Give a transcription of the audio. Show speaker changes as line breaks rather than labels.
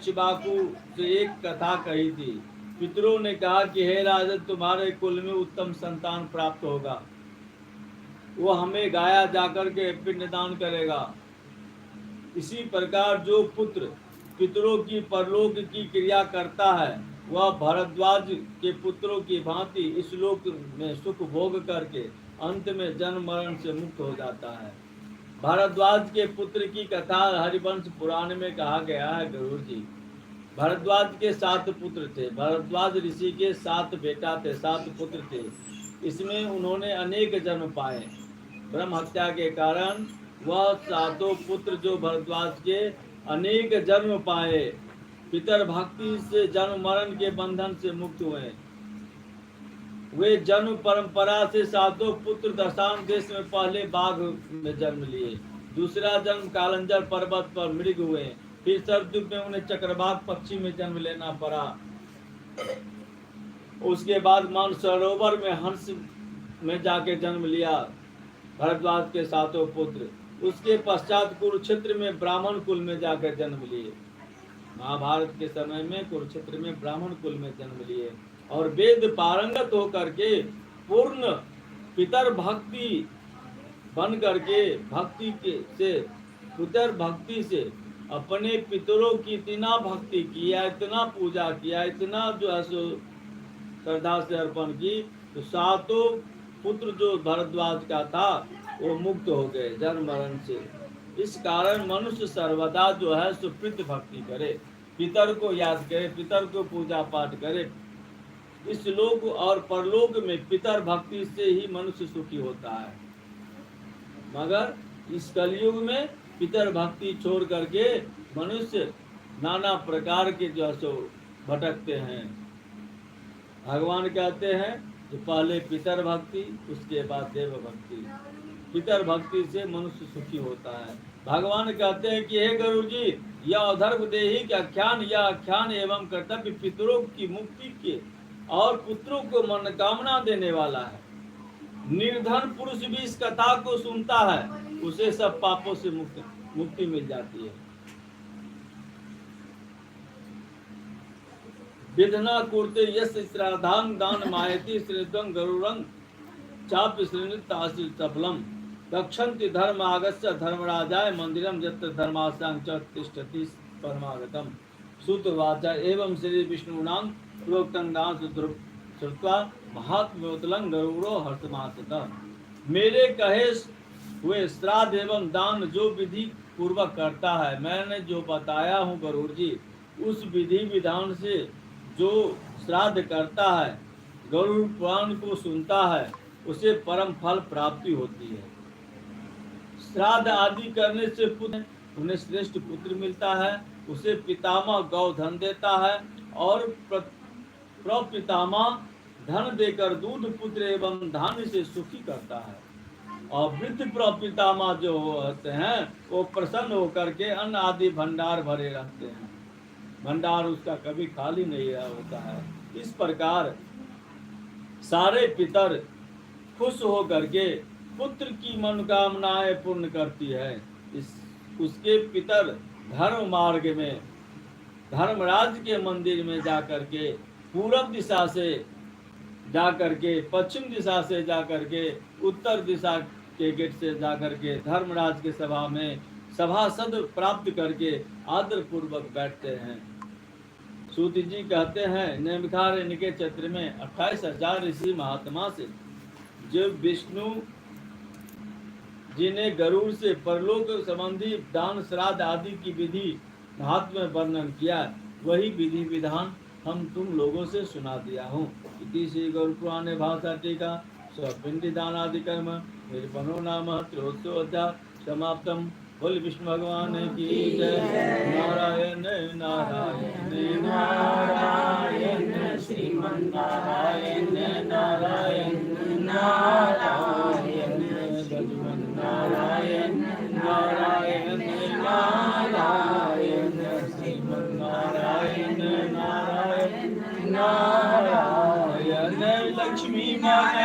इक्ष्वाकु से एक कथा कही थी। पितरों ने कहा कि हे राजन, तुम्हारे कुल में उत्तम संतान प्राप्त होगा, वो हमें गाया जाकर के पिंडदान करेगा। इसी प्रकार जो पुत्र पितरों की परलोक की क्रिया करता है, वह भरद्वाज के पुत्रों की भांति इस लोक में सुख भोग करके अंत में जन्म मरण से मुक्त हो जाता है। भारद्वाज के पुत्र की कथा हरिवंश पुराण में कहा गया है। गरुड़ जी, भरद्वाज के 7 पुत्र थे। भरद्वाज ऋषि के 7 बेटा थे, 7 पुत्र थे। इसमें उन्होंने अनेक जन्म पाए। ब्रह्म हत्या के कारण वह 7 पुत्र जो भरद्वाज के अनेक जन्म पाए, पितर भक्ति से जन्म मरण के बंधन से मुक्त हुए। वे जन्म परंपरा से 7 पुत्र दशाम देश में पहले बाघ में जन्म लिए, दूसरा जन्म कालंजर पर्वत पर मृग हुए, फिर सरयुग में उन्हें चक्रवाक पक्षी में जन्म लेना पड़ा। उसके बाद मानसरोवर में हंस में जाके जन्म लिया भरद्वाज के 7 पुत्र। उसके पश्चात कुरुक्षेत्र में ब्राह्मण कुल में जाकर जन्म लिए। महाभारत के समय में कुरुक्षेत्र में ब्राह्मण कुल में जन्म लिए और वेद पारंगत होकर के पूर्ण पितर भक्ति बन करके भक्ति के से पितर भक्ति से अपने पितरों की इतना भक्ति किया, इतना पूजा किया, इतना जो है सो श्रद्धा से अर्पण की, तो 7 पुत्र जो भरद्वाज का था वो मुक्त हो गए जन्म मरण से। इस कारण मनुष्य सर्वदा जो है सो पितृ भक्ति करे, पितर को याद करे, पितर को पूजा पाठ करे। इस लोक और परलोक में पितर भक्ति से ही मनुष्य सुखी होता है। मगर इस कलयुग में पितर भक्ति छोड़ करके मनुष्य नाना प्रकार के जो है सो भटकते हैं। भगवान कहते हैं कि पहले पितर भक्ति, उसके बाद देव भक्ति। पितर भक्ति से मनुष्य सुखी होता है। भगवान कहते हैं कि हे गरुड़ जी, यह अधर्म देही के आख्यान या आख्यान एवं कर्तव्य पितरों की मुक्ति के और पुत्रों को मनोकामना देने वाला है। निर्धन पुरुष भी इस कथा को सुनता है, उसे सब पापों से मुक्ति मिल जाती है। विधना कुर्ते यस श्राद्धान दान मायति श्रीद्वं गरुड़ं चाप श्रीनितासि सफलम रक्षन्ति धर्म आगस्य धर्मराजाय मंदिरम यत्र धर्मासां च तिष्ठति परमागतम। सुतवाचा एवं श्री विष्णुनां प्रोक्तं दान श्रुत्वा महात्म्योतलं गरुड़ो हर्षमासतः। मेरे कहे हुए श्राद्ध एवं दान जो विधि पूर्वक करता है, मैंने जो बताया हूँ गरुड़ जी, उस विधि विधान से जो श्राद्ध करता है, गरुड़ पुराण को सुनता है, उसे परम फल प्राप्ति होती है। श्राद्ध आदि करने से पुत्र उन्हें श्रेष्ठ पुत्र मिलता है, उसे पितामह गौधन देता है और प्रपितामह धन देकर दूध पुत्र एवं धान्य से सुखी करता है। और वृद्ध प्रपितामह जो होते हैं वो प्रसन्न होकर के अन्न आदि भंडार भरे रहते हैं, भंडार उसका कभी खाली नहीं होता है। इस प्रकार सारे पितर खुश हो करके पुत्र की मनोकामनाएं पूर्ण करती है। उसके पितर धर्म मार्ग में धर्मराज के मंदिर में जाकर के पूरब दिशा से जाकर के, पश्चिम दिशा से जाकर के, उत्तर दिशा के गेट से जाकर के धर्मराज के सभा में सभासद प्राप्त करके आदर पूर्वक बैठते हैं। सूत जी कहते हैं नेमिखारण्य के क्षेत्र में 28,000 ऋषि महात्मा से जो विष्णु जी ने गरुड़ से परलोक संबंधी दान श्राद्ध आदि की विधि महात्मा में वर्णन किया, वही विधि विधान हम तुम लोगों से सुना दिया हूँ। इति श्री गरुड़ पुराणे भाषा टीका स्वपिंडी दान आदि कर्म निर्पनो नाम त्रयोदशोऽध्याय समाप्तम। बोल विष्णु भगवान की जय। नारायण नारायण नारायण श्रीमन्नारायण नारायण नारायण भगवान नारायण नारायण नारायण श्रीमन्नारायण नारायण नारायण। लक्ष्मी माता